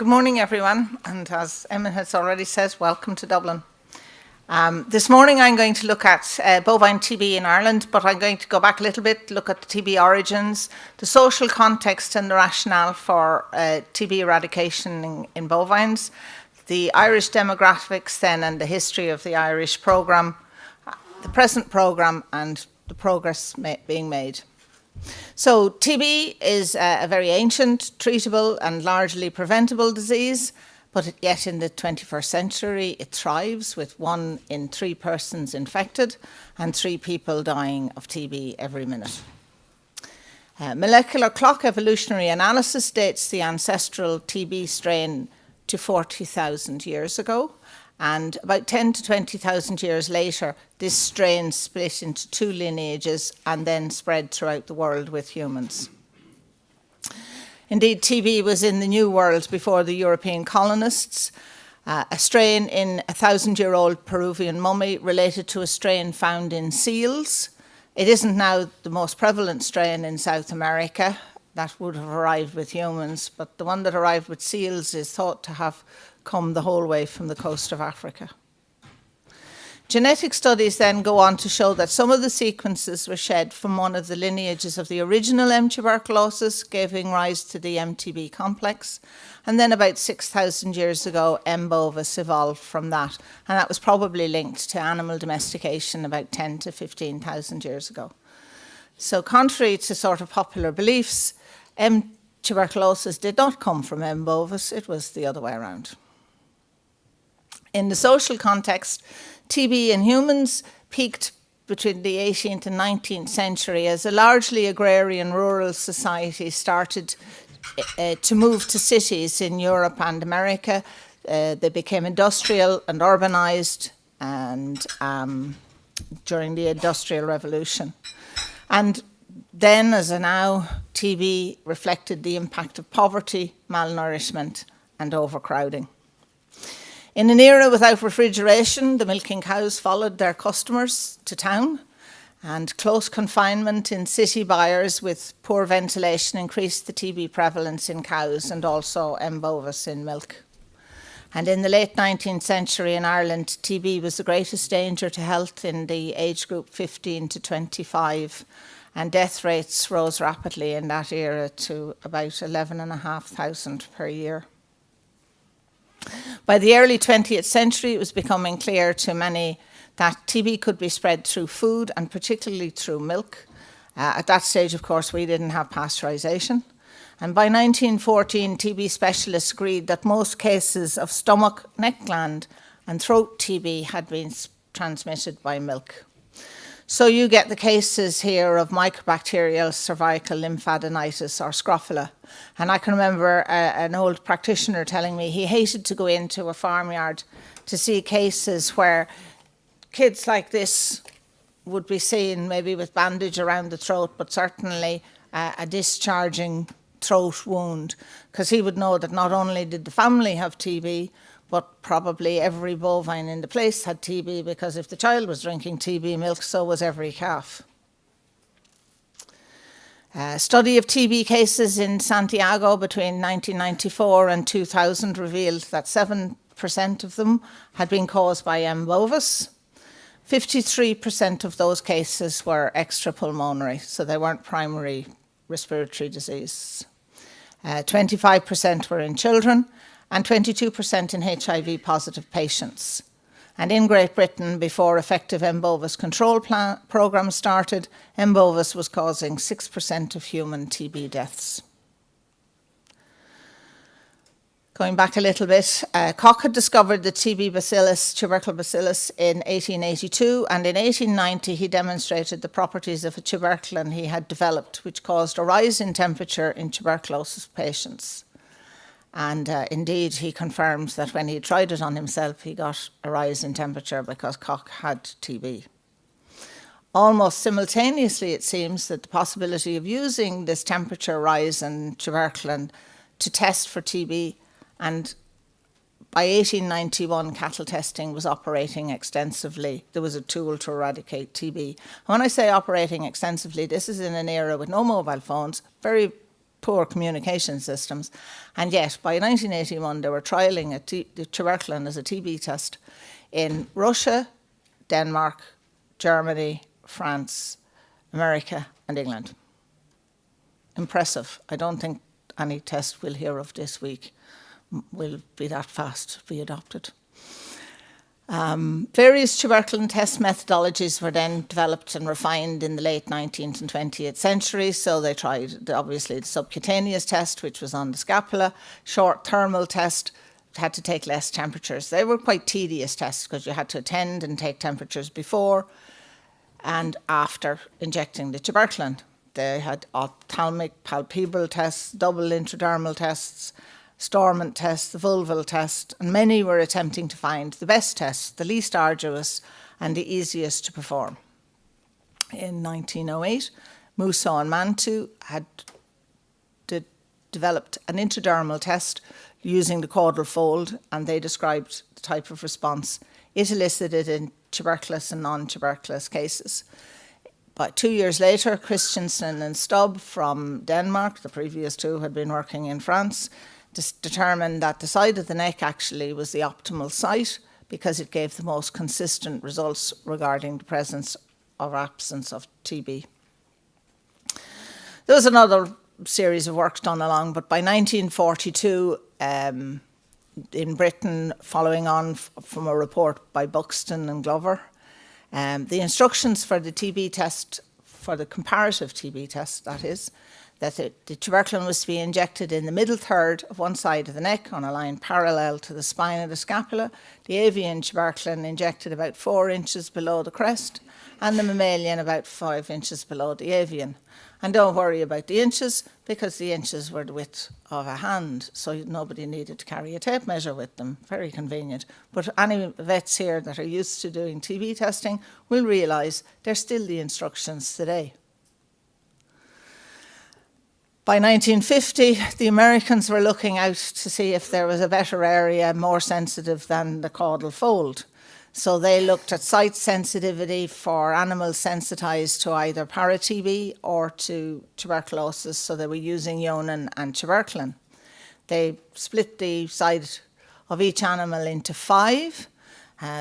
Good morning, everyone, and as Emma has already said, welcome to Dublin. This morning I'm going to look at bovine TB in Ireland, but I'm going to go back a little bit, look at the TB origins, the social context and the rationale for TB eradication in bovines, the Irish demographics then and the history of the Irish programme, the present programme and the progress being made. So TB is a very ancient, treatable and largely preventable disease, but yet in the 21st century it thrives with 1 in 3 persons infected and 3 people dying of TB every minute. Molecular clock evolutionary analysis dates the ancestral TB strain to 40,000 years ago, and about 10 to 20,000 years later, this strain split into 2 lineages and then spread throughout the world with humans. Indeed, TB was in the New World before the European colonists. A strain in a 1,000-year-old Peruvian mummy related to a strain found in seals. It isn't now the most prevalent strain in South America. That would have arrived with humans, but the one that arrived with seals is thought to have come the whole way from the coast of Africa. Genetic studies then go on to show that some of the sequences were shed from one of the lineages of the original M. tuberculosis, giving rise to the MTB complex. And then about 6,000 years ago, M. bovis evolved from that. And that was probably linked to animal domestication about 10 to 15,000 years ago. So contrary to sort of popular beliefs, M. tuberculosis did not come from M. bovis, it was the other way around. In the social context, TB in humans peaked between the 18th and 19th century as a largely agrarian rural society started to move to cities in Europe and America. They became industrial and urbanized and during the Industrial Revolution. And then, as now, TB reflected the impact of poverty, malnourishment and overcrowding. In an era without refrigeration, the milking cows followed their customers to town, and close confinement in city byres with poor ventilation increased the TB prevalence in cows and also M. bovis in milk. And in the late 19th century in Ireland, TB was the greatest danger to health in the age group 15 to 25, and death rates rose rapidly in that era to about 11,500 per year. By the early 20th century, it was becoming clear to many that TB could be spread through food and particularly through milk. At that stage, of course, we didn't have pasteurization. And by 1914, TB specialists agreed that most cases of stomach, neck gland and throat TB had been transmitted by milk. So you get the cases here of mycobacterial cervical lymphadenitis or scrofula. And I can remember an old practitioner telling me he hated to go into a farmyard to see cases where kids like this would be seen maybe with bandage around the throat, but certainly a discharging throat wound, because he would know that not only did the family have TB, but probably every bovine in the place had TB, because if the child was drinking TB milk, so was every calf. Study of TB cases in Santiago between 1994 and 2000 revealed that 7% of them had been caused by M. bovis. 53% of those cases were extrapulmonary, so they weren't primary respiratory disease. 25% were in children, and 22% in HIV-positive patients. And in Great Britain, before effective M. bovis control programmes started, M. bovis was causing 6% of human TB deaths. Going back a little bit, Koch had discovered the TB bacillus, tubercle bacillus, in 1882, and in 1890 he demonstrated the properties of a tuberculin he had developed, which caused a rise in temperature in tuberculosis patients. And indeed, he confirmed that when he tried it on himself, he got a rise in temperature because Koch had TB. Almost simultaneously, it seems that the possibility of using this temperature rise in tuberculin to test for TB, and by 1891, cattle testing was operating extensively. There was a tool to eradicate TB. And when I say operating extensively, this is in an era with no mobile phones, very poor communication systems. And yet, by 1981, they were trialling the tuberculin as a TB test in Russia, Denmark, Germany, France, America, and England. Impressive. I don't think any test we'll hear of this week will be that fast to be adopted. Various tuberculin test methodologies were then developed and refined in the late 19th and 20th century. So they tried, obviously, the subcutaneous test, which was on the scapula, short thermal test, had to take less temperatures. They were quite tedious tests because you had to attend and take temperatures before and after injecting the tuberculin. They had ophthalmic palpebral tests, double intradermal tests, Stormont test, the vulval test, and many were attempting to find the best test, the least arduous and the easiest to perform. In 1908, Musso and Mantu had developed an intradermal test using the caudal fold, and they described the type of response it elicited in tuberculous and non-tuberculous cases. But 2 years later, Christensen and Stubb from Denmark, the previous two had been working in France, determined that the side of the neck actually was the optimal site because it gave the most consistent results regarding the presence or absence of TB. There was another series of work done along, but by 1942, in Britain, following on from a report by Buxton and Glover, the instructions for the TB test, for the comparative TB test, that is, that the tuberculin was to be injected in the middle third of one side of the neck on a line parallel to the spine of the scapula, the avian tuberculin injected about 4 inches below the crest, and the mammalian about 5 inches below the avian. And don't worry about the inches, because the inches were the width of a hand, so nobody needed to carry a tape measure with them. Very convenient. But any vets here that are used to doing TB testing will realise they're still the instructions today. By 1950, the Americans were looking out to see if there was a better area more sensitive than the caudal fold. So they looked at site sensitivity for animals sensitised to either para-TB or to tuberculosis, so they were using Yonin and tuberculin. They split the side of each animal into 5.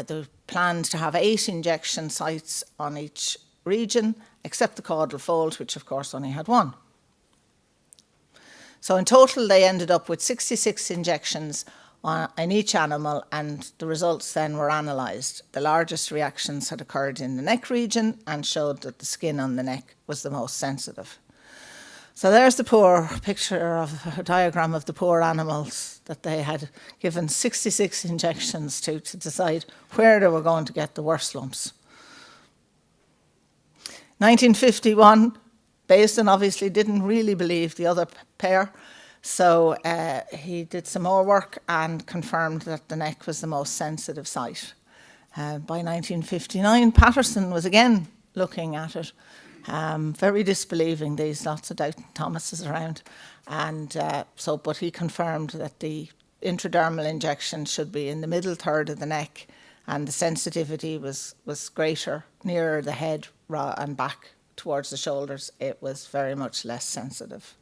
They planned to have 8 injection sites on each region, except the caudal fold, which of course only had 1. So in total, they ended up with 66 injections in each animal, and the results then were analysed. The largest reactions had occurred in the neck region and showed that the skin on the neck was the most sensitive. So there's the poor picture of a diagram of the poor animals that they had given 66 injections to decide where they were going to get the worst lumps. 1951, Basden obviously didn't really believe the other pair, so he did some more work and confirmed that the neck was the most sensitive site. By 1959, Patterson was again looking at it, very disbelieving. These lots of Doubting Thomases around, and but he confirmed that the intradermal injection should be in the middle third of the neck, and the sensitivity was greater nearer the head and back towards the shoulders. It was very much less sensitive.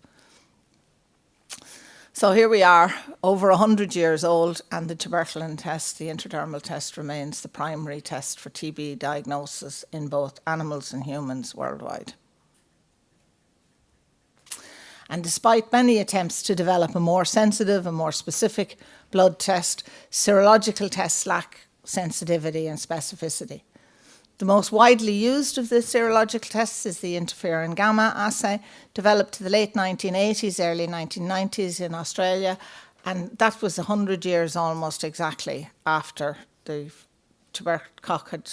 So here we are, over 100 years old, and the tuberculin test, the intradermal test, remains the primary test for TB diagnosis in both animals and humans worldwide. And despite many attempts to develop a more sensitive and more specific blood test, serological tests lack sensitivity and specificity. The most widely used of the serological tests is the interferon gamma assay, developed to the late 1980s, early 1990s in Australia, and that was 100 years almost exactly after the tubercock had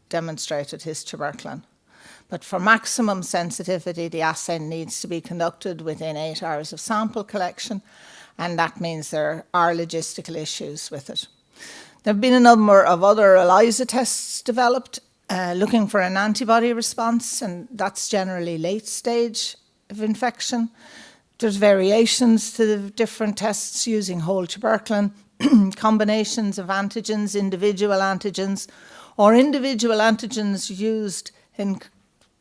demonstrated his tuberculin. But for maximum sensitivity, the assay needs to be conducted within 8 hours of sample collection, and that means there are logistical issues with it. There have been a number of other ELISA tests developed, looking for an antibody response, and that's generally late stage of infection. There's variations to the different tests using whole tuberculin, combinations of antigens, individual antigens, or individual antigens used in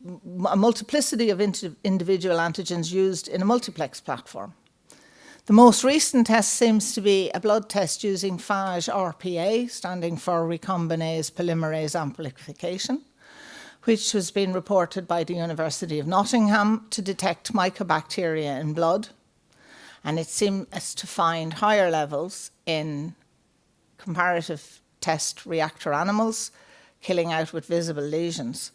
a multiplicity of individual antigens used in a multiplex platform. The most recent test seems to be a blood test using phage RPA, standing for recombinase polymerase amplification, which has been reported by the University of Nottingham to detect mycobacteria in blood. And it seems to find higher levels in comparative test reactor animals, killing out with visible lesions.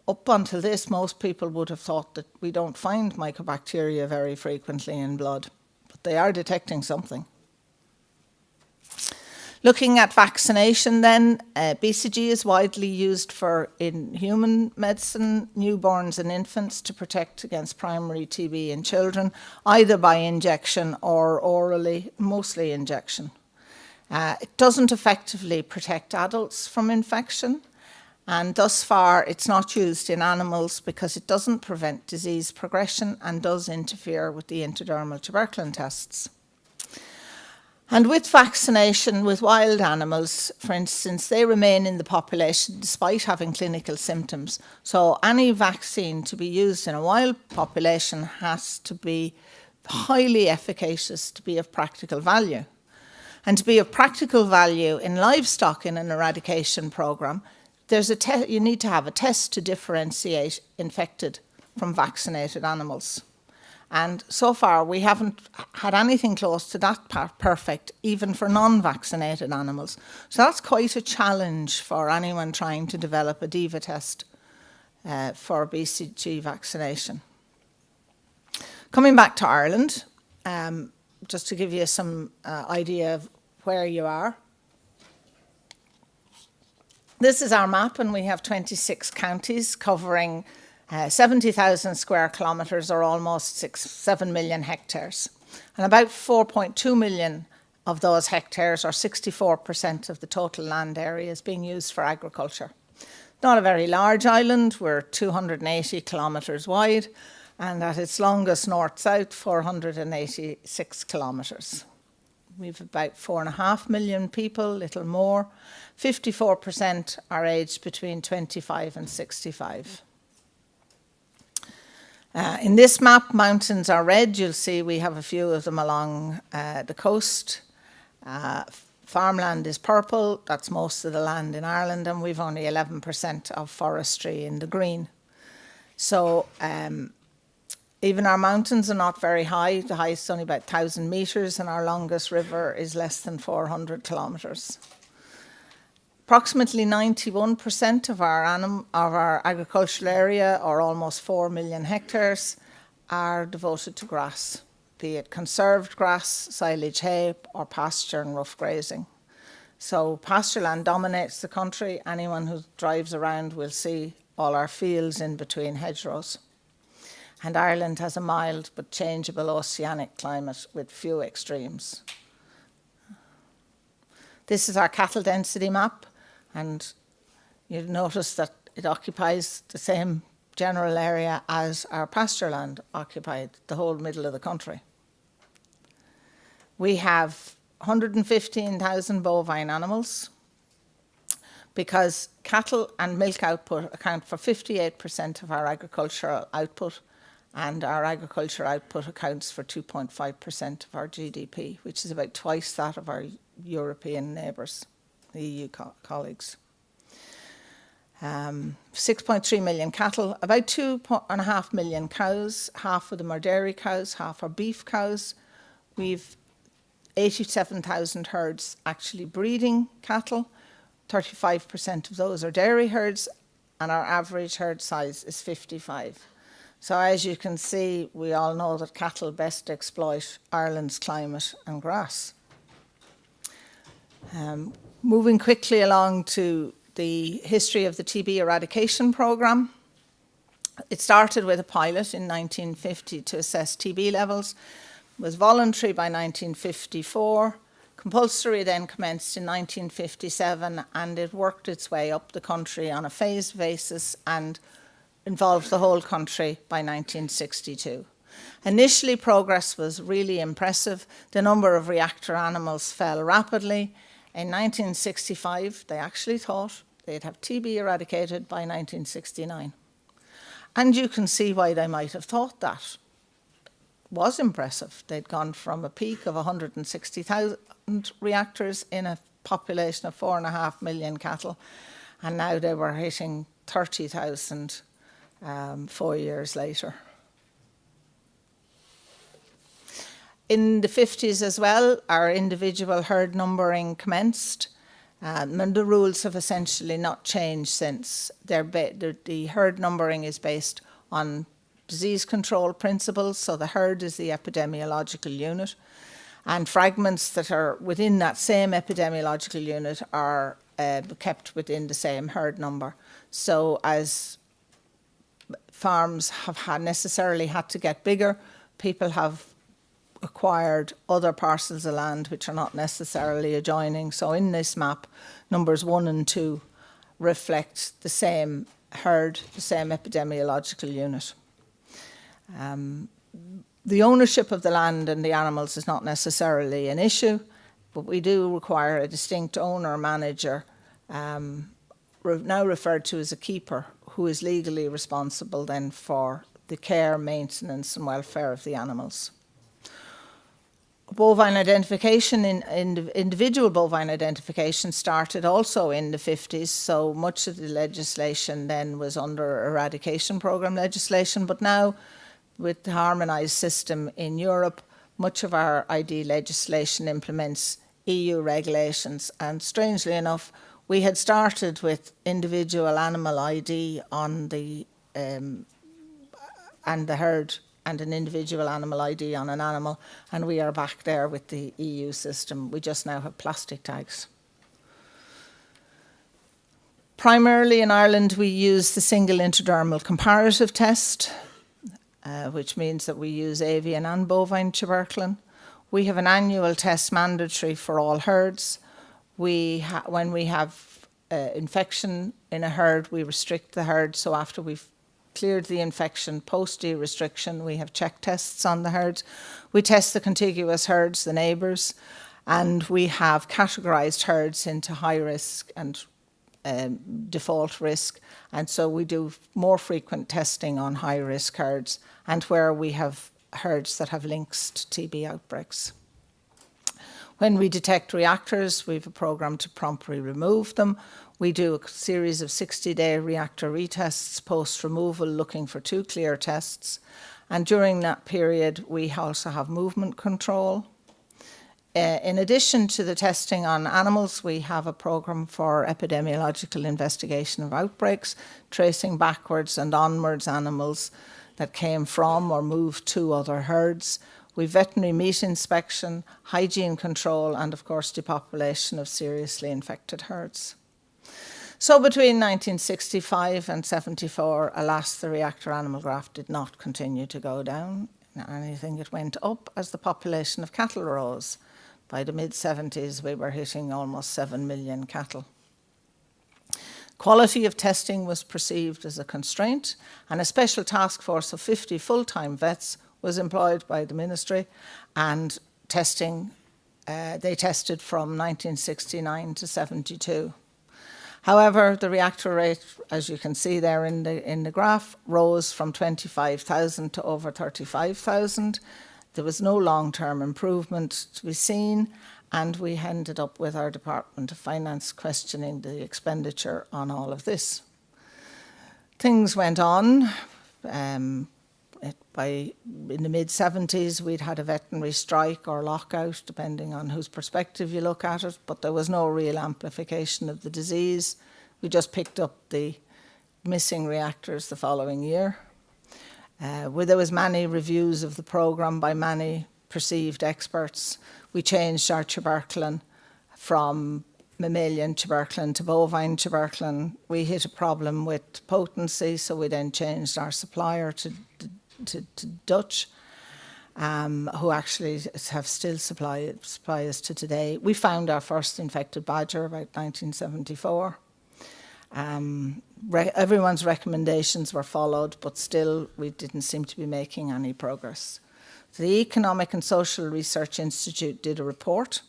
Up until this, most people would have thought that we don't find mycobacteria very frequently in blood, but they are detecting something. Looking at vaccination then, BCG is widely used in human medicine, newborns and infants to protect against primary TB in children, either by injection or orally, mostly injection. It doesn't effectively protect adults from infection, and thus far it's not used in animals because it doesn't prevent disease progression and does interfere with the intradermal tuberculin tests. And with vaccination with wild animals, for instance, they remain in the population despite having clinical symptoms. So any vaccine to be used in a wild population has to be highly efficacious to be of practical value. And to be of practical value in livestock in an eradication program, you need to have a test to differentiate infected from vaccinated animals. And so far, we haven't had anything close to that perfect, even for non-vaccinated animals. So that's quite a challenge for anyone trying to develop a DIVA test for BCG vaccination. Coming back to Ireland, just to give you some idea of where you are. This is our map, and we have 26 counties covering 70,000 square kilometres, or almost 7 million hectares. And about 4.2 million of those hectares, or 64% of the total land area, is being used for agriculture. Not a very large island. We're 280 kilometres wide, and at its longest north-south, 486 kilometres. We've about 4.5 million people, little more. 54% are aged between 25 and 65. In this map, mountains are red. You'll see we have a few of them along the coast. Farmland is purple. That's most of the land in Ireland, and we've only 11% of forestry in the green. So even our mountains are not very high. The highest is only about 1,000 metres, and our longest river is less than 400 kilometres. Approximately 91% of our agricultural area, or almost 4 million hectares, are devoted to grass, be it conserved grass, silage hay, or pasture and rough grazing. So pasture land dominates the country. Anyone who drives around will see all our fields in between hedgerows. And Ireland has a mild but changeable oceanic climate with few extremes. This is our cattle density map. And you'll notice that it occupies the same general area as our pasture land occupied, the whole middle of the country. We have 115,000 bovine animals because cattle and milk output account for 58% of our agricultural output, and our agriculture output accounts for 2.5% of our GDP, which is about twice that of our European neighbours. The EU colleagues. 6.3 million cattle, about 2.5 million cows. Half of them are dairy cows, half are beef cows. We've 87,000 herds actually breeding cattle. 35% of those are dairy herds, and our average herd size is 55. So as you can see, we all know that cattle best exploit Ireland's climate and grass. Moving quickly along to the history of the TB eradication programme. It started with a pilot in 1950 to assess TB levels. It was voluntary by 1954. Compulsory then commenced in 1957, and it worked its way up the country on a phased basis and involved the whole country by 1962. Initially, progress was really impressive. The number of reactor animals fell rapidly. In 1965, they actually thought they'd have TB eradicated by 1969. And you can see why they might have thought that was impressive. They'd gone from a peak of 160,000 reactors in a population of 4.5 million cattle, and now they were hitting 30,000 4 years later. In the 50s as well, our individual herd numbering commenced. And the rules have essentially not changed since. The herd numbering is based on disease control principles, so the herd is the epidemiological unit, and fragments that are within that same epidemiological unit are kept within the same herd number. So as farms have necessarily had to get bigger, people have acquired other parcels of land which are not necessarily adjoining. So in this map, numbers 1 and 2 reflect the same herd, the same epidemiological unit. The ownership of the land and the animals is not necessarily an issue, but we do require a distinct owner-manager, now referred to as a keeper, who is legally responsible then for the care, maintenance and welfare of the animals. Bovine identification, individual bovine identification started also in the 50s, so much of the legislation then was under eradication programme legislation, but now with the harmonised system in Europe, much of our ID legislation implements EU regulations, and strangely enough, we had started with individual animal ID on the and the herd, and an individual animal ID on an animal, and we are back there with the EU system. We just now have plastic tags. Primarily in Ireland, we use the single intradermal comparative test, which means that we use avian and bovine tuberculin. We have an annual test mandatory for all herds. When we have infection in a herd, we restrict the herd, so after we've cleared the infection post-de-restriction, we have check tests on the herds. We test the contiguous herds, the neighbours, and we have categorised herds into high risk and default risk, and so we do more frequent testing on high risk herds and where we have herds that have links to TB outbreaks. When we detect reactors, we have a programme to promptly remove them. We do a series of 60-day reactor retests post-removal, looking for 2 clear tests. And during that period, we also have movement control. In addition to the testing on animals, we have a programme for epidemiological investigation of outbreaks, tracing backwards and onwards animals that came from or moved to other herds. We have veterinary meat inspection, hygiene control, and of course depopulation of seriously infected herds. So between 1965 and 74, alas, the reactor animal graft did not continue to go down. If anything, it went up as the population of cattle rose. By the mid-70s, we were hitting almost 7 million cattle. Quality of testing was perceived as a constraint, and a special task force of 50 full-time vets was employed by the ministry, and they tested from 1969 to 72. However, the reactor rate, as you can see there in the graph, rose from 25,000 to over 35,000. There was no long-term improvement to be seen, and we ended up with our Department of Finance questioning the expenditure on all of this. Things went on. In the mid-70s, we'd had a veterinary strike or lockout, depending on whose perspective you look at it, but there was no real amplification of the disease. We just picked up the missing reactors the following year. Where there was many reviews of the programme by many perceived experts. We changed our tuberculin from mammalian tuberculin to bovine tuberculin. We hit a problem with potency, so we then changed our supplier to Dutch, who actually have still supply us to today. We found our first infected badger about 1974. Everyone's recommendations were followed, but still we didn't seem to be making any progress. The Economic and Social Research Institute did a report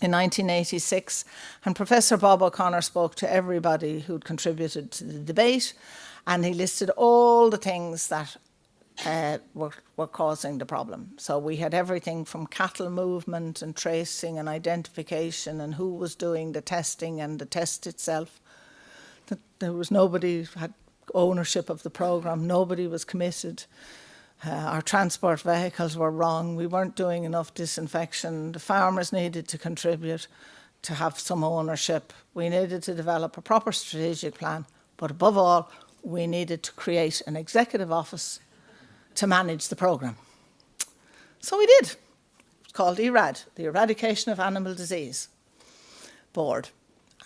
in 1986, and Professor Bob O'Connor spoke to everybody who'd contributed to the debate, and he listed all the things that were causing the problem. So we had everything from cattle movement and tracing and identification and who was doing the testing and the test itself. There was nobody had ownership of the programme, nobody was committed. Our transport vehicles were wrong, we weren't doing enough disinfection, the farmers needed to contribute to have some ownership. We needed to develop a proper strategic plan, but above all, we needed to create an executive office to manage the programme. So we did. It's called ERAD, the Eradication of Animal Disease Board.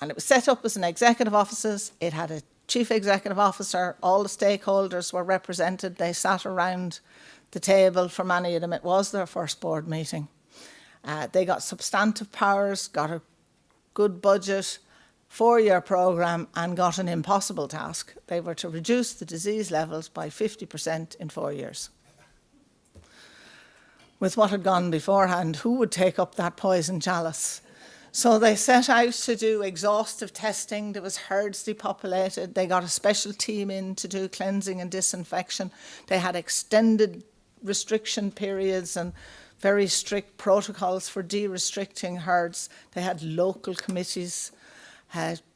And it was set up as an executive office. It had a chief executive officer. All the stakeholders were represented. They sat around the table. For many of them, it was their first board meeting. They got substantive powers, got a good budget, 4-year programme, and got an impossible task. They were to reduce the disease levels by 50% in 4 years. With what had gone beforehand, who would take up that poison chalice? So they set out to do exhaustive testing. There was herds depopulated. They got a special team in to do cleansing and disinfection. They had extended restriction periods and very strict protocols for de-restricting herds. They had local committees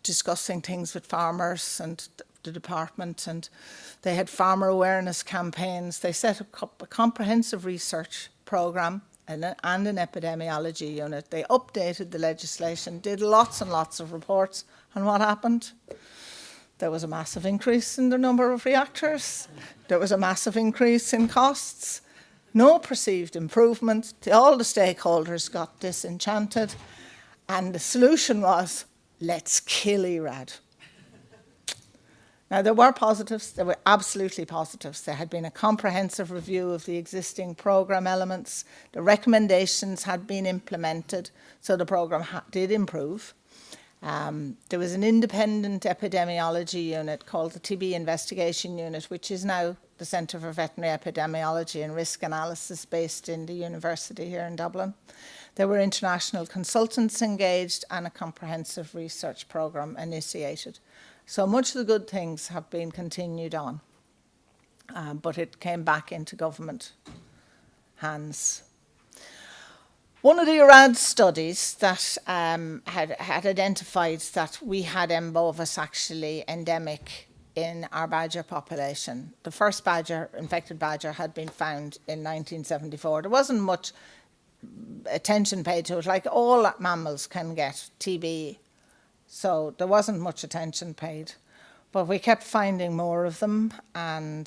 discussing things with farmers and the department, and they had farmer awareness campaigns. They set up a comprehensive research programme and an epidemiology unit. They updated the legislation, did lots and lots of reports, and what happened? There was a massive increase in the number of reactors. There was a massive increase in costs. No perceived improvement. All the stakeholders got disenchanted, and the solution was, let's kill ERAD. Now, there were positives. There were absolutely positives. There had been a comprehensive review of the existing programme elements. The recommendations had been implemented, so the programme did improve. There was an independent epidemiology unit called the TB Investigation Unit, which is now the Centre for Veterinary Epidemiology and Risk Analysis based in the university here in Dublin. There were international consultants engaged and a comprehensive research programme initiated. So much of the good things have been continued on, but it came back into government hands. One of the ERAD studies that had identified that we had M. bovis actually endemic in our badger population. The first infected badger had been found in 1974. There wasn't much attention paid to it. Like all mammals can get TB, so there wasn't much attention paid. But we kept finding more of them, and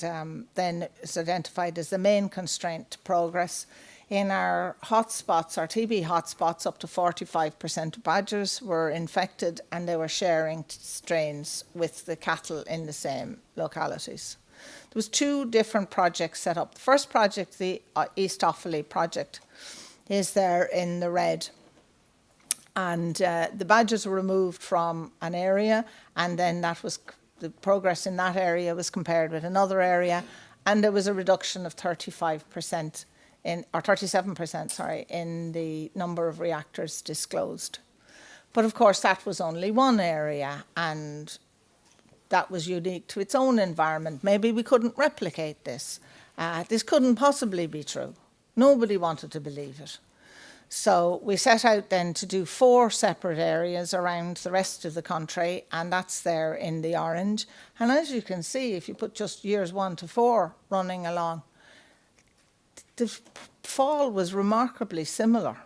then it's identified as the main constraint to progress. In our hotspots, our TB hotspots, up to 45% of badgers were infected, and they were sharing strains with the cattle in the same localities. There was 2 different projects set up. The first project, the East Offaly project, is there in the red. And the badgers were removed from an area, and then the progress in that area was compared with another area, and there was a reduction of 37%, in the number of reactors disclosed. But of course, that was only one area, and that was unique to its own environment. Maybe we couldn't replicate this. This couldn't possibly be true. Nobody wanted to believe it. So we set out then to do 4 separate areas around the rest of the country, and that's there in the orange. And as you can see, if you put just years 1 to 4 running along, the fall was remarkably similar.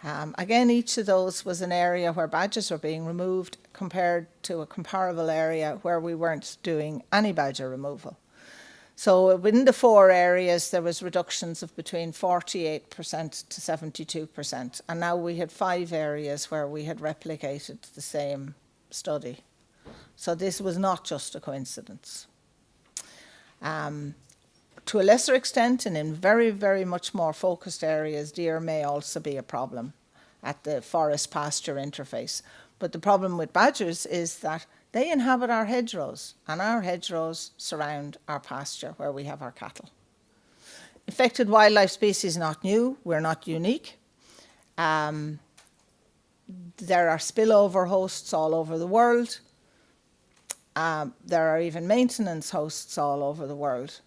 Again, each of those was an area where badgers were being removed compared to a comparable area where we weren't doing any badger removal. So within the 4 areas, there was reductions of between 48% to 72%. And now we had 5 areas where we had replicated the same study. So this was not just a coincidence. To a lesser extent, and in very, very much more focused areas, deer may also be a problem at the forest-pasture interface. But the problem with badgers is that they inhabit our hedgerows, and our hedgerows surround our pasture where we have our cattle. Affected wildlife species not new, we're not unique. There are spillover hosts all over the world. There are even maintenance hosts all over the world.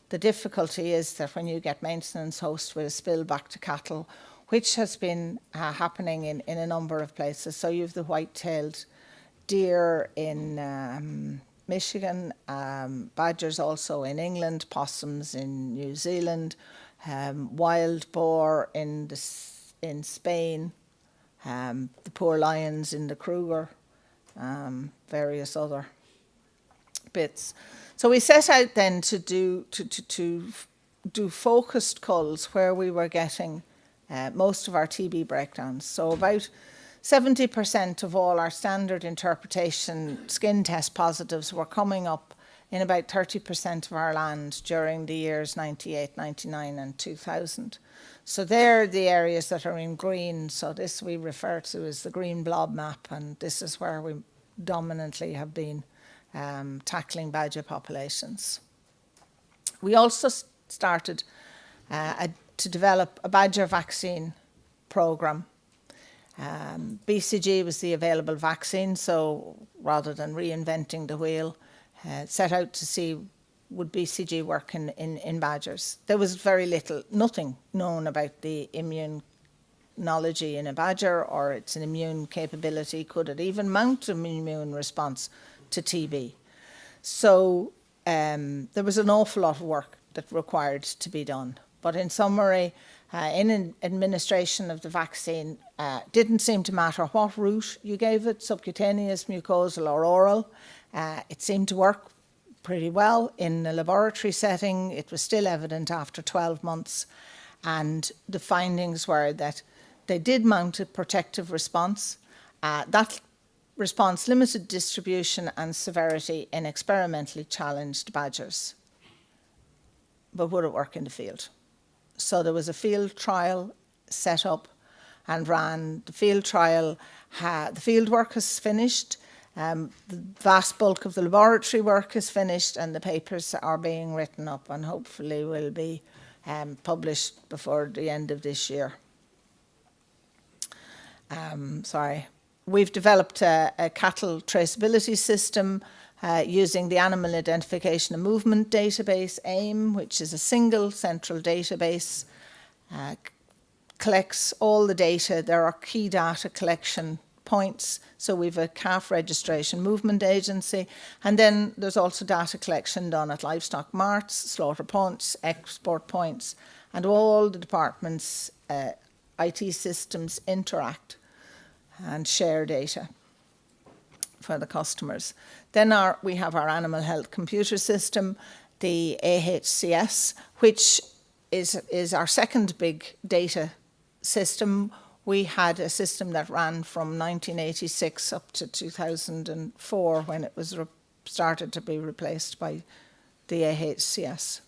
The difficulty is that when you get maintenance hosts with a spill back to cattle, which has been happening in a number of places. So you have the white-tailed deer in Michigan, badgers also in England, possums in New Zealand, wild boar in Spain, the poor lions in the Kruger, various other bits. So we set out then to do focused culls where we were getting most of our TB breakdowns. So about 70% of all our standard interpretation skin test positives were coming up in about 30% of our land during the years 98, 99 and 2000. So they're the areas that are in green. So this we refer to as the green blob map, and this is where we dominantly have been tackling badger populations. We also started to develop a badger vaccine program. BCG was the available vaccine, so rather than reinventing the wheel, set out to see would BCG work in badgers. There was nothing known about the immunology in a badger or its immune capability. Could it even mount an immune response to TB? So there was an awful lot of work that required to be done. But in summary, in administration of the vaccine, didn't seem to matter what route you gave it, subcutaneous, mucosal or oral. It seemed to work pretty well in a laboratory setting. It was still evident after 12 months. And the findings were that they did mount a protective response. That response limited distribution and severity in experimentally challenged badgers. But would it work in the field? So there was a field trial set up and ran. The field trial, the field work is finished. The vast bulk of the laboratory work is finished, and the papers are being written up and hopefully will be published before the end of this year. We've developed a cattle traceability system using the Animal Identification and Movement Database, AIM, which is a single central database, collects all the data. There are key data collection points. So we've a calf registration movement agency, and then there's also data collection done at livestock marts, slaughter points, export points, and all the departments' IT systems interact and share data for the customers. Then we have our animal health computer system, the AHCS, which is our second big data system. We had a system that ran from 1986 up to 2004 when it was started to be replaced by the AHCS.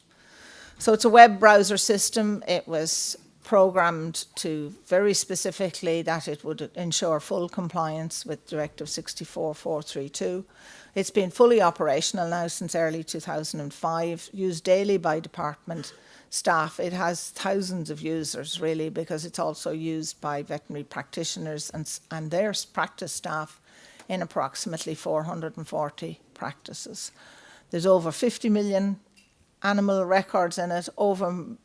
So it's a web browser system. It was programmed to very specifically that it would ensure full compliance with Directive 64/432. It's been fully operational now since early 2005, used daily by department staff. It has thousands of users, really, because it's also used by veterinary practitioners and their practice staff in approximately 440 practices. There's over 50 million animal records in it, over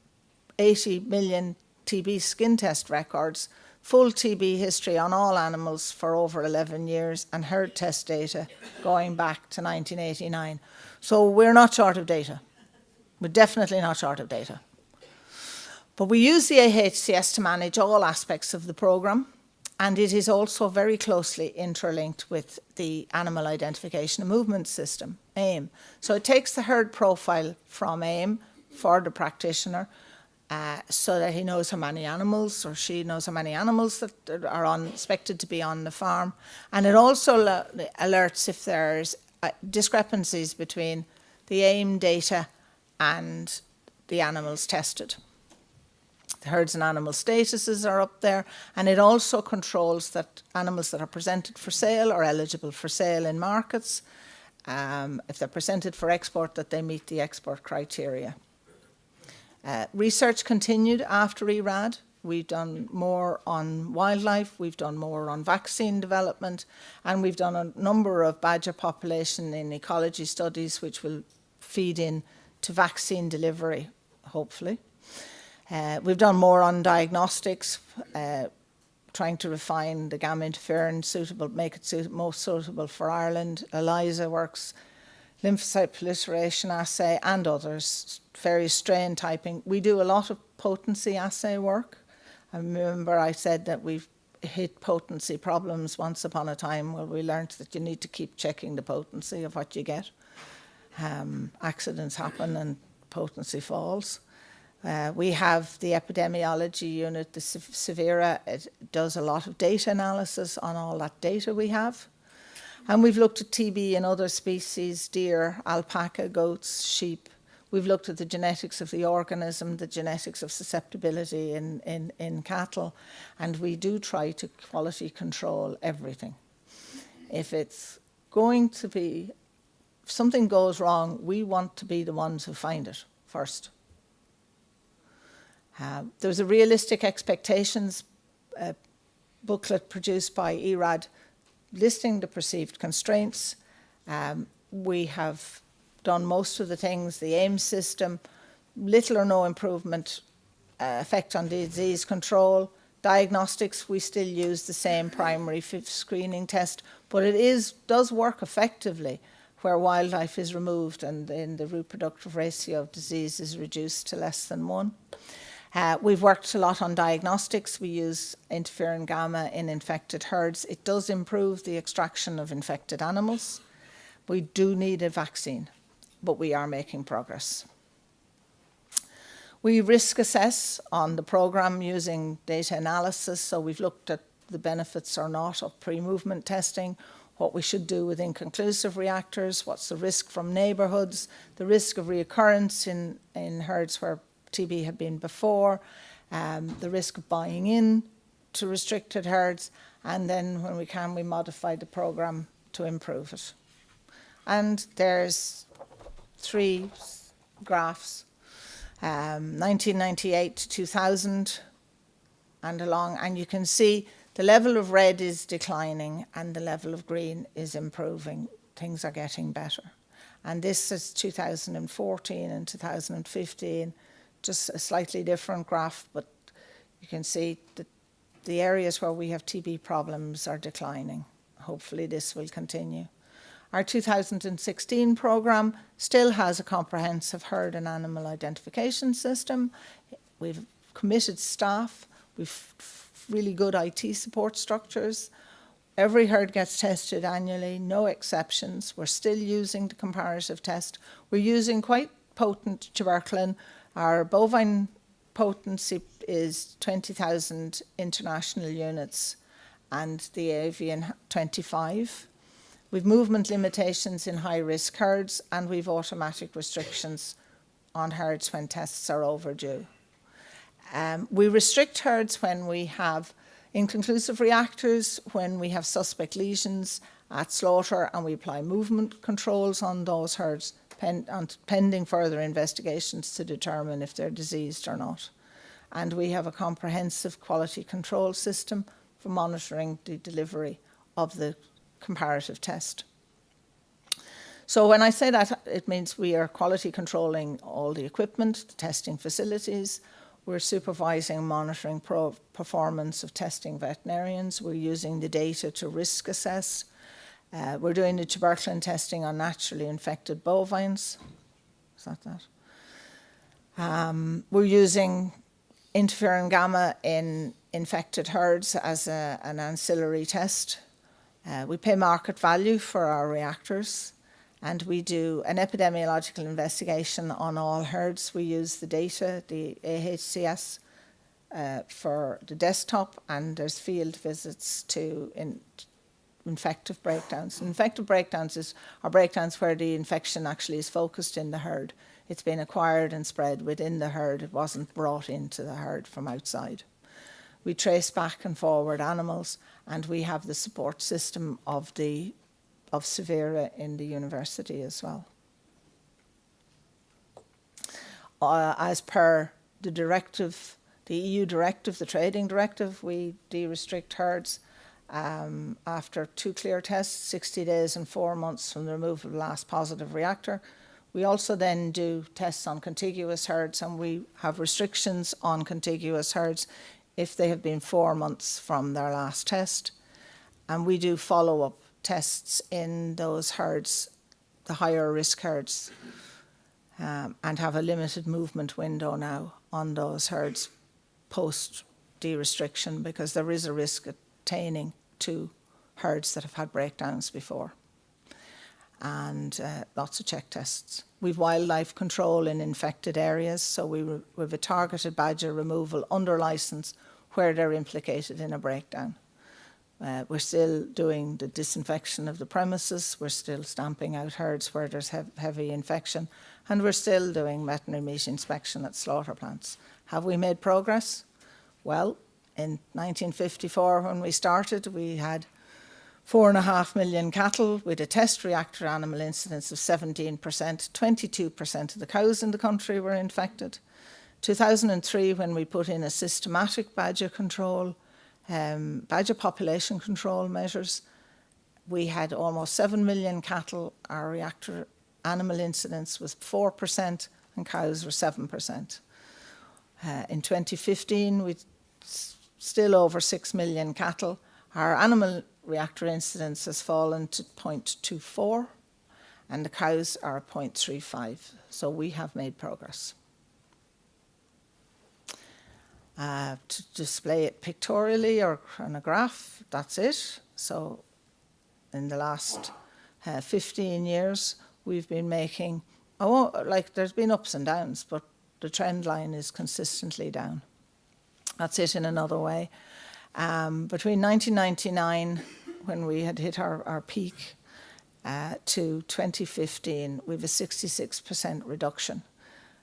80 million TB skin test records, full TB history on all animals for over 11 years, and herd test data going back to 1989. So we're not short of data. We're definitely not short of data. But we use the AHCS to manage all aspects of the programme, and it is also very closely interlinked with the Animal Identification and Movement System, AIM. So it takes the herd profile from AIM for the practitioner, so that he knows how many animals, or she knows how many animals that are expected to be on the farm. And it also alerts if there's discrepancies between the AIM data and the animals tested. The herds and animal statuses are up there, and it also controls that animals that are presented for sale are eligible for sale in markets. If they're presented for export, that they meet the export criteria. Research continued after ERAD. we've done more on wildlife, we've done more on vaccine development, and we've done a number of badger population in ecology studies which will feed in to vaccine delivery, hopefully. We've done more on diagnostics, trying to refine the gamma interferon suitable, make it most suitable for Ireland. ELISA works, lymphocyte proliferation assay, and others, various strain typing. We do a lot of potency assay work. I remember I said that we've hit potency problems once upon a time where we learned that you need to keep checking the potency of what you get. Accidents happen and potency falls. We have the epidemiology unit, the Severa. It does a lot of data analysis on all that data we have. And we've looked at TB in other species, deer, alpaca, goats, sheep. We've looked at the genetics of the organism, the genetics of susceptibility in cattle, and we do try to quality control everything. If it's going to be, if something goes wrong, we want to be the ones who find it first. There's a realistic expectations booklet produced by ERAD listing the perceived constraints. We have done most of the things, the AIM system, little or no improvement, effect on disease control. Diagnostics, we still use the same primary screening test, but it does work effectively where wildlife is removed and then the reproductive ratio of disease is reduced to less than 1. We've worked a lot on diagnostics. We use interferon gamma in infected herds. It does improve the extraction of infected animals. We do need a vaccine, but we are making progress. We risk assess on the program using data analysis. So we've looked at the benefits or not of pre-movement testing, what we should do with inconclusive reactors, what's the risk from neighbourhoods, the risk of reoccurrence in herds where TB had been before, the risk of buying in to restricted herds, and then when we can, we modify the program to improve it. And there's 3 graphs, 1998 to 2000 and along, and you can see the level of red is declining and the level of green is improving. Things are getting better. And this is 2014 and 2015, just a slightly different graph, but you can see that the areas where we have TB problems are declining. Hopefully this will continue. Our 2016 programme still has a comprehensive herd and animal identification system. We've committed staff. We've really good IT support structures. Every herd gets tested annually, no exceptions. We're still using the comparative test. We're using quite potent tuberculin. Our bovine potency is 20,000 international units and the avian 25. We've movement limitations in high-risk herds and we've automatic restrictions on herds when tests are overdue. We restrict herds when we have inconclusive reactors, when we have suspect lesions at slaughter, and we apply movement controls on those herds pending further investigations to determine if they're diseased or not. And we have a comprehensive quality control system for monitoring the delivery of the comparative test. So when I say that, it means we are quality controlling all the equipment, the testing facilities. We're supervising and monitoring performance of testing veterinarians. We're using the data to risk assess. We're doing the tuberculin testing on naturally infected bovines. Is that? We're using interferon gamma in infected herds as an ancillary test. We pay market value for our reactors, and we do an epidemiological investigation on all herds. We use the data, the AHCS, for the desktop, and there's field visits to infective breakdowns. Infective breakdowns are breakdowns where the infection actually is focused in the herd. It's been acquired and spread within the herd. It wasn't brought into the herd from outside. We trace back and forward animals, and we have the support system of Severa in the university as well. As per the directive, the EU directive, the trading directive, we de-restrict herds after 2 clear tests, 60 days and 4 months from the removal of the last positive reactor. We also then do tests on contiguous herds, and we have restrictions on contiguous herds if they have been 4 months from their last test. And we do follow-up tests in those herds, the higher risk herds, and have a limited movement window now on those herds post de-restriction, because there is a risk attaining to herds that have had breakdowns before. And lots of check tests. We've wildlife control in infected areas, so we've a targeted badger removal under licence where they're implicated in a breakdown. We're still doing the disinfection of the premises, we're still stamping out herds where there's heavy infection, and we're still doing veterinary meat inspection at slaughter plants. Have we made progress? Well, in 1954 when we started, we had 4.5 million cattle with a test reactor animal incidence of 17%. 22% of the cows in the country were infected. 2003, when we put in a systematic badger control, badger population control measures, we had almost 7 million cattle. Our reactor animal incidence was 4% and cows were 7%. In 2015, we still over 6 million cattle. Our animal reactor incidence has fallen to 0.24 and the cows are 0.35. So we have made progress. To display it pictorially or on a graph, that's it. So in the last 15 years, we've been making, there's been ups and downs, but the trend line is consistently down. That's it in another way. Between 1999, when we had hit our peak, to 2015, we have a 66% reduction.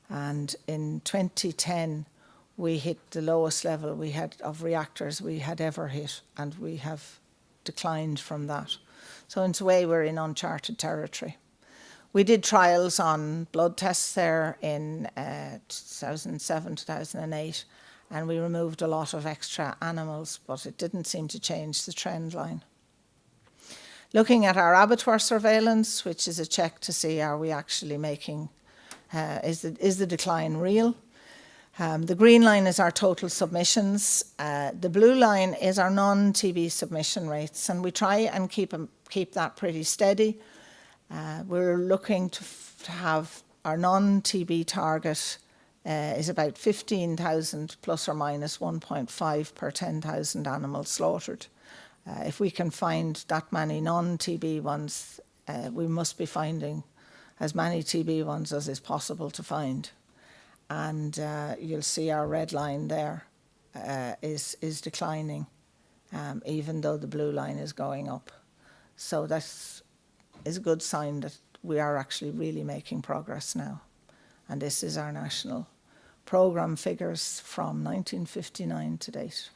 And in 2010, we hit the lowest level we had of reactors we had ever hit, and we have declined from that. So in a way, we're in uncharted territory. We did trials on blood tests there in 2007, 2008, and we removed a lot of extra animals, but it didn't seem to change the trend line. Looking at our abattoir surveillance, which is a check to see are we actually making, is the decline real? The green line is our total submissions. The blue line is our non-TB submission rates, and we try and keep that pretty steady. We're looking to have our non-TB target is about 15,000 plus or minus 1.5 per 10,000 animals slaughtered. If we can find that many non-TB ones, we must be finding as many TB ones as is possible to find. And you'll see our red line there is declining, even though the blue line is going up. So that is a good sign that we are actually really making progress now. And this is our national programme figures from 1959 to date.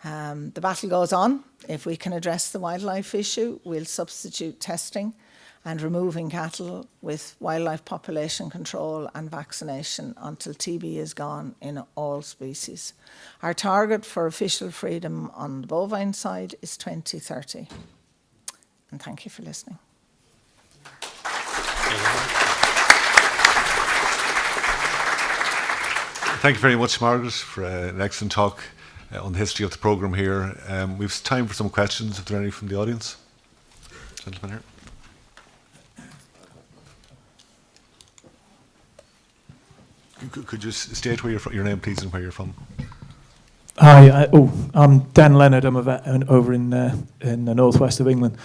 The battle goes on. If we can address the wildlife issue, we'll substitute testing and removing cattle with wildlife population control and vaccination until TB is gone in all species. Our target for official freedom on the bovine side is 2030. And thank you for listening. Thank you very much, Margaret, for an excellent talk on the history of the programme here. We've time for some questions, if there are any from the audience. Gentleman here. Could you state where you're from, your name, please, and where you're from? Hi, I'm Dan Leonard. I'm a vet over in the northwest of England.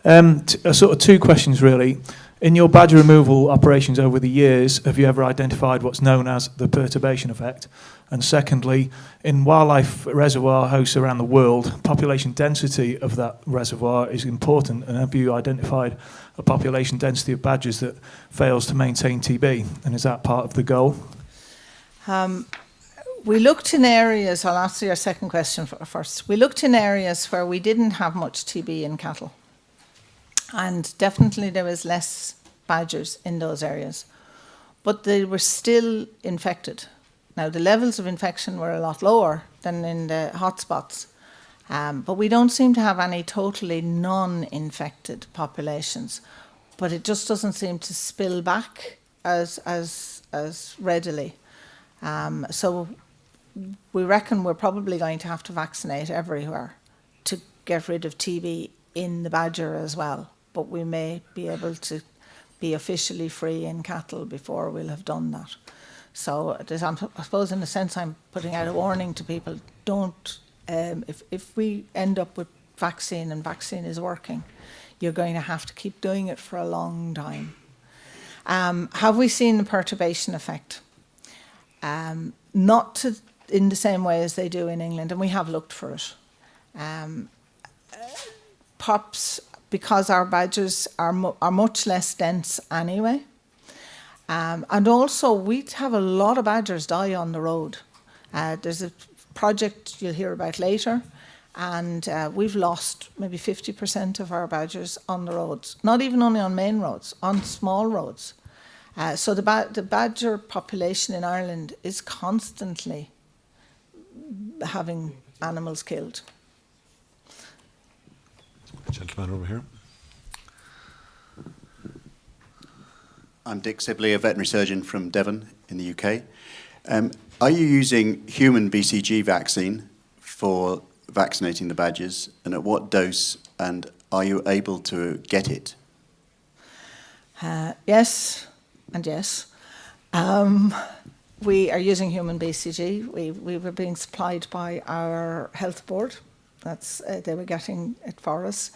Sort of two questions, really. In your badger removal operations over the years, have you ever identified what's known as the perturbation effect? And secondly, in wildlife reservoir hosts around the world, population density of that reservoir is important. And have you identified a population density of badgers that fails to maintain TB? And is that part of the goal? We looked in areas, I'll answer your second question first. We looked in areas where we didn't have much TB in cattle. And definitely there was less badgers in those areas. but they were still infected. Now, the levels of infection were a lot lower than in the hotspots, but we don't seem to have any totally non-infected populations. But it just doesn't seem to spill back as readily. So we reckon we're probably going to have to vaccinate everywhere to get rid of TB in the badger as well. But we may be able to be officially free in cattle before we'll have done that. So I suppose in a sense I'm putting out a warning to people, don't, if we end up with vaccine and vaccine is working, you're going to have to keep doing it for a long time. Have we seen the perturbation effect? Not in the same way as they do in England, and we have looked for it. Perhaps because our badgers are much less dense anyway. And also, we have a lot of badgers die on the road. There's a project you'll hear about later, and we've lost maybe 50% of our badgers on the roads, not even only on main roads, on small roads. So the badger population in Ireland is constantly having animals killed. Gentleman over here. I'm Dick Sibley, a veterinary surgeon from Devon in the UK. Are you using human BCG vaccine for vaccinating the badgers, and at what dose, and are you able to get it? Yes, and yes. We are using human BCG. We were being supplied by our health board. They were getting it for us.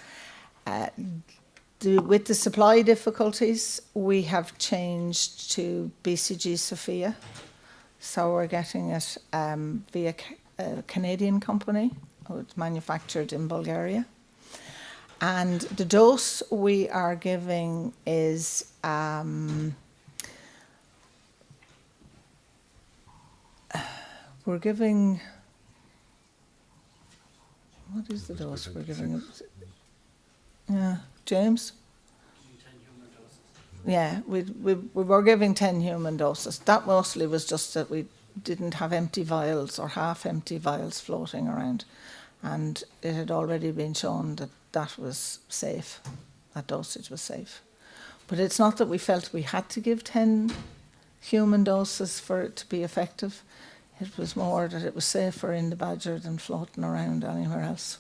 With the supply difficulties, we have changed to BCG Sophia. So we're getting it via a Canadian company. It's manufactured in Bulgaria. And the dose we are giving is we're giving, what is the dose we're giving? Yeah, James? 10 human doses. Yeah, we were giving 10 human doses. That mostly was just that we didn't have empty vials or half-empty vials floating around. And it had already been shown that that was safe, that dosage was safe. But it's not that we felt we had to give 10 human doses for it to be effective. It was more that it was safer in the badger than floating around anywhere else.